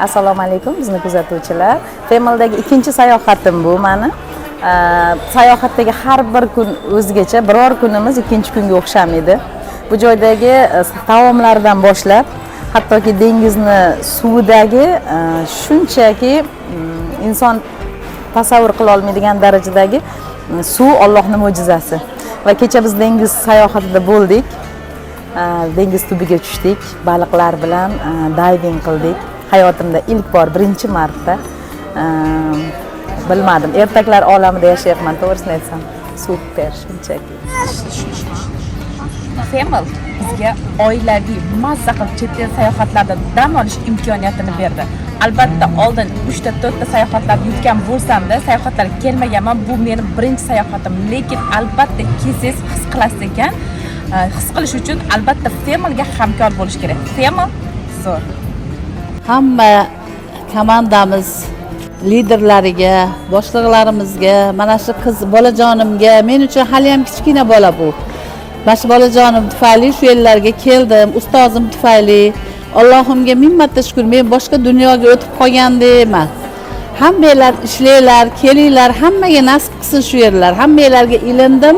Assalomu alaykum bizni kuzatuvchilar. Femaldagi ikkinchi sayohatim bu meni. Sayohatdagi har bir kun o'zgacha, biror kunimiz ikkinchi kunga o'xshamaydi. Bu joydagi taomlardan boshlab, hattoki dengizni suvidagi shunchaki inson tasavvur qila olmaydigan darajadagi suv Allohning mo'jizasi. Va kecha biz dengiz sayohatida bo'ldik. Dengiz tubiga tushdik, baliqlar bilan diving qildik. Hayotimda ilk bor, birinchi marta. Bilmadim, ertaklar olamida yashayapman, to'g'risini aytsam. Super, shunchaki. Femel bizga oilaviy mazza qilib chet el sayohatlarda dam olish imkoniyatini berdi. Albatta oldin 3 ta 4 ta sayohatlarni yutgan bo'lsam-da, sayohatlarga kelmaganman. Bu mening birinchi sayohatim, lekin albatta kelsangiz his qilasiz ekan. His qilish uchun albatta Femelga hamkor bo'lish kerak. Femel zo'r. Hamma komandamiz liderlariga, boshliqlarimizga, mana shu qiz bolajonimga, men uchun hali ham kichkina bola bu. Mana shu bolajonim tufayli shu yerlarga keldim, ustozim tufayli. Allohimga ming marta shukr, men boshqa dunyoga o'tib qolganda emas. Hammanglar ishlanglar, kelinglar, hammaga nasib qilsin shu yerlar. Hammanglarga ilindim.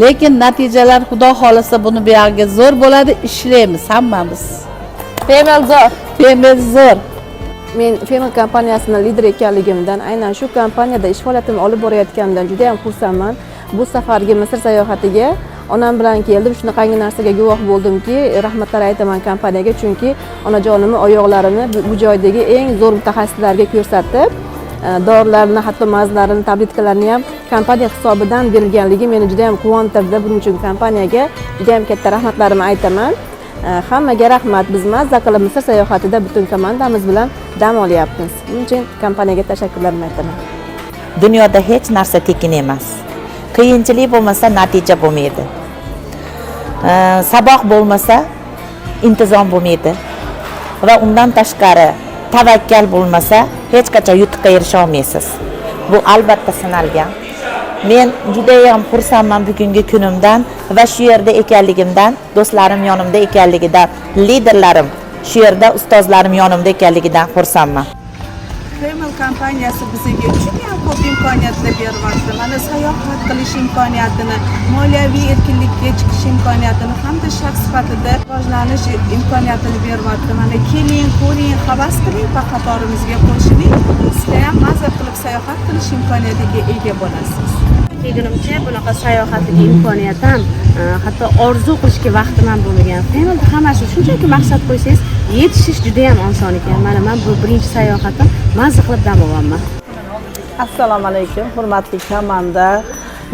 Lekin natijalar Xudo xolasa buni buyog'iga zo'r bo'ladi, ishlaymiz hammamiz. Femel zo'r. Femel zo'r. Men Femel kompaniyasining lider ekanligimdan, aynan shu kompaniyada ish faoliyatimni olib borayotganimdan juda ham xursandman. Bu safargi Misr sayohatiga onam bilan keldim. Shunaqangi narsaga guvoh bo'ldimki, rahmatlar aytaman kompaniyaga, chunki onajonimning oyoqlarini bu joydagi eng zo'r mutaxassislarga ko'rsatib, dorilarni, hatto mazlarini, tabletkalarni ham kompaniya hisobidan berilganligi meni juda ham quvontirdi. Buning uchun kompaniyaga juda ham katta rahmatlarimni aytaman. Hammaga rahmat. Biz mazza qilib Misr sayohatida butun komandamiz bilan dam olyapmiz. Buning uchun kompaniyaga tashakkurlarimni aytaman. Dunyoda hech narsa tekin emas. Qiyinchilik bo'lmasa natija bo'lmaydi. Saboq bo'lmasa intizom bo'lmaydi. Va undan tashqari tavakkal bo'lmasa hech qachon yutuqqa erisha olmaysiz. Bu albatta sinalgan. Men juda ham xursandman bugungi kunimdan va shu yerda ekanligimdan, do'stlarim yonimda ekanligidan, liderlarim shu yerda, ustozlarim yonimda ekanligidan xursandman. Femel kompaniyasi bizga juda ham ko'p imkoniyatlar beryapti. Mana sayohat qilish imkoniyatini, moliyaviy erkinlikka chiqish imkoniyatini hamda shaxs sifatida rivojlanish imkoniyatini beryapti. Mana keling, ko'ring, havas qiling va qatorimizga qo'shiling. Sizga ham mazza qilib sayohat qilish imkoniyatiga ega bo'lasiz. Kelgunimcha bunaqa sayohatga imkoniyat ham, hatto orzu qilishga vaqtim ham bo'lmagan. Femelda hammasi shunchaki maqsad qo'ysangiz, yetishish juda ham oson ekan. Mana men bu birinchi sayohatim, mazza qilib dam olyapman. Assalomu alaykum, hurmatli komanda.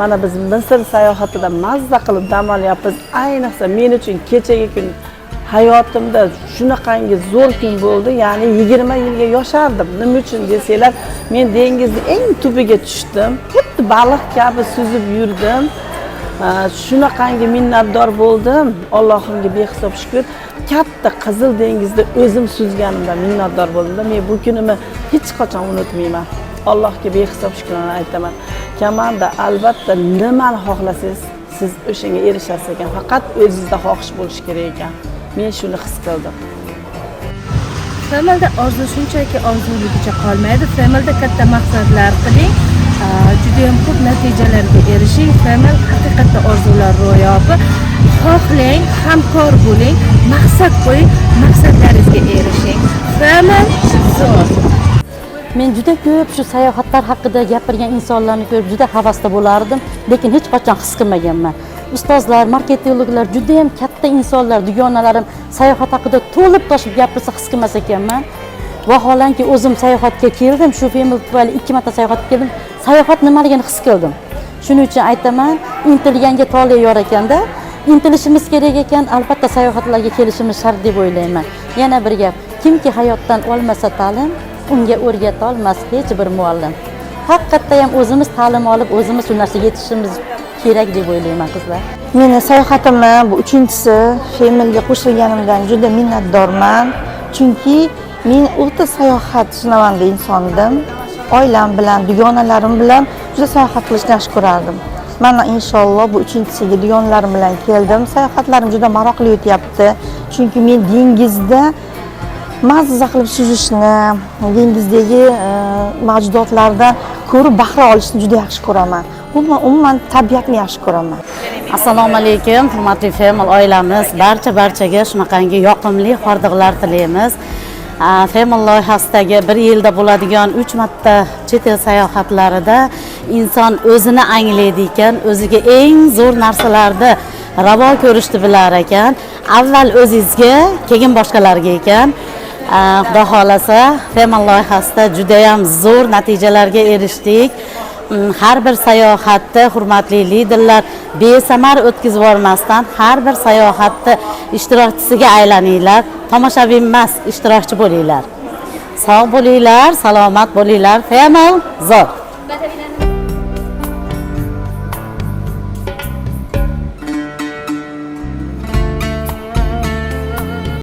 Mana biz Misr sayohatida mazza qilib dam olyapmiz. Ayniqsa men uchun kechagi kun hayotimda shunaqangi zo'r kun bo'ldi. Ya'ni 20 yilga yoshardim. Nima uchun desanglar, men dengizning eng tubiga tushdim. Xuddi baliq kabi suzib yurdim. Shunaqangi minnatdor bo'ldim. Allohimga behisob shukr. Katta Qizil dengizda o'zim suzganimdan minnatdor bo'ldim. Men bu kunimni hech qachon unutmayman. Allohga behisob shukrona aytaman. Komanda albatta nimani xohlasangiz, siz o'shanga erishasiz ekan. Faqat o'zingizda xohish bo'lishi kerak ekan. Men shuni his qildim. Femelda orzu shunchaki orzuligicha qolmaydi. Femelda katta maqsadlar qiling, juda ham ko'p natijalarga erishing. Femel haqiqatda orzular ro'yobi. Xohlang, hamkor bo'ling, maqsad qo'ying, maqsadlaringizga erishing. Femel zo'r. Men juda ko'p shu sayohatlar haqida gapirgan insonlarni ko'rib juda havasda bo'lardim, lekin hech qachon his qilmaganman. Ustozlar, marketinglar juda ham katta insonlar, dugonalarim sayohat haqida to'lib toshib gapirsa his qilmas ekanman. Vaholanki o'zim sayohatga keldim, shu Femel tufayli 2 marta sayohatga keldim. Sayohat nimaligini his qildim. Shuning uchun aytaman, intilganga tole yor ekanda, intilishimiz kerak ekan, albatta sayohatlarga kelishimiz shart deb o'ylayman. Yana bir gap, kimki hayotdan olmasa ta'lim, unga o'rgata olmas hech bir muallim. Haqiqatda ham o'zimiz ta'lim olib, o'zimiz shu narsaga yetishimiz kerak deb o'ylayman qizlar. Meni sayohatimni bu 3-chisi, Femelga qo'shilganimdan juda minnatdorman. Chunki men o'ta sayohat shinavanda inson edim. Oilam bilan, dugonalarim bilan juda sayohat qilishni yaxshi ko'rardim. Mana inshaalloh bu 3-chisiga dugonalarim bilan keldim. Sayohatlarim juda maroqli o'tyapti. Chunki men dengizda mazza qilib suzishni, dengizdagi mavjudotlardan ko'rib bahra olishni juda yaxshi ko'raman. Umuman tabiatni yaxshi ko'raman. Assalomu alaykum, hurmatli Family oilamiz. Barchaga shunaqangi yoqimli hordiqlar tilaymiz. Family loyihasidagi 1 yilda bo'ladigan 3 marta chet el sayohatlarida inson o'zini anglaydi ekan, o'ziga eng zo'r narsalarni ravo ko'rishni bilar ekan. Avval o'zingizga, keyin boshqalarga ekan. Xudo xolasa, Family loyihasida juda ham zo'r natijalarga erishdik. Har bir sayohatni hurmatli liderlar besamar o'tkazib bormasdan har bir sayohatni ishtirokchisiga aylaninglar, tomoshabin emas, ishtirokchi bo'linglar. Sog' bo'linglar, salomat bo'linglar. Family zo'r.